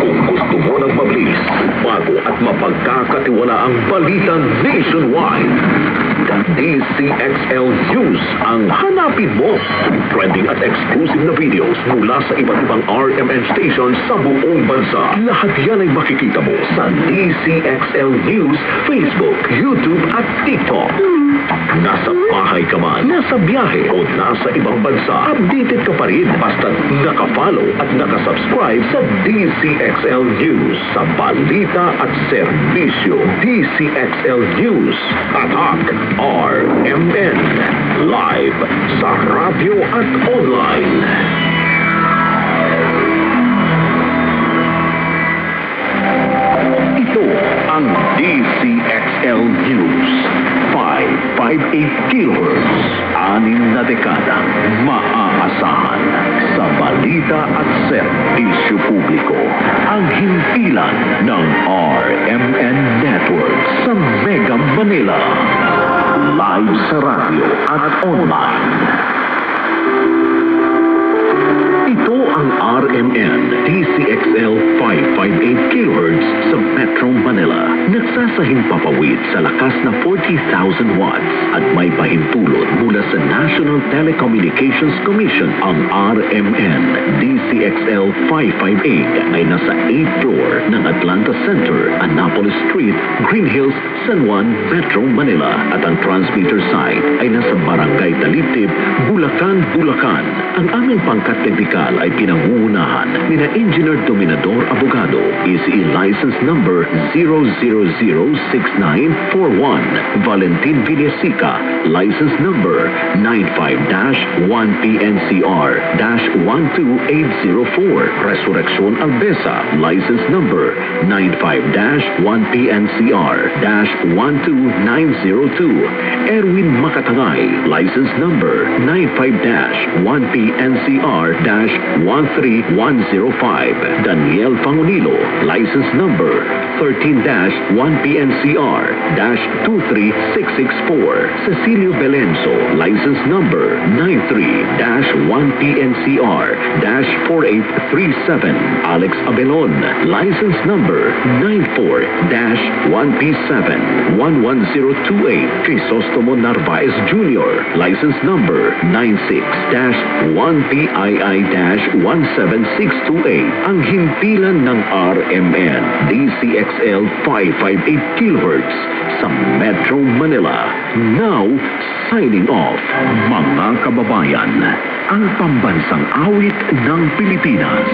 Kung gusto mo ng mabilis, bago at mapagkakatiwalaang balita nationwide, the DCXL News ang hanapin mo. Trending at exclusive na videos mula sa iba't ibang RMN stations sa buong bansa. Lahat yan ay makikita mo sa DCXL News, Facebook, YouTube at TikTok. Nasa bahay ka man, nasa biyahe o nasa ibang bansa, updated ka pa rin basta nakafollow at nakasubscribe sa DCXL News sa balita at serbisyo. DCXL News, Tatak RMN, live sa radyo at online. Ito ang DCXL News. 558 kHz, 6 na dekadang maaasahan sa balita at serbisyo publiko. Ang himpilan ng RMN Network sa Mega Manila. Live sa radyo at online. Ito ang RMN DCXL 558 kHz sa Metro Manila. Nagsasahing papawid sa lakas na 40,000 watts at may pahintulot mula sa National Telecommunications Commission. Ang RMN DCXL 558 ay nasa 8th floor ng Atlanta Center, Annapolis Street, Green Hills, San Juan, Metro Manila. At ang transmitter site ay nasa Barangay Talitip, Bulacan, Bulacan. Ang aming pangkat technical ay pinangungunahan ni na Engineer Dominador Abogado, ECE license number 0006941, Valentin Villasica, license number 95-1PNCR-12804, Resurrección Albesa, license number 95-1PNCR-12902, Erwin Makatangay, license number 95-1PNCR-13105, Daniel Pangunilo, license number 13-1PNCR-23664, Cecilio Belenso, license number 93-1PNCR-4837, Alex Abelon, license number 94-1P7-11028, Crisostomo Narvaez Jr., license number 96-1PII-17628. Ang himpilan ng RMN DCXL 558 kHz sa Metro Manila. Now, signing off, mga kababayan, ang pambansang awit ng Pilipinas.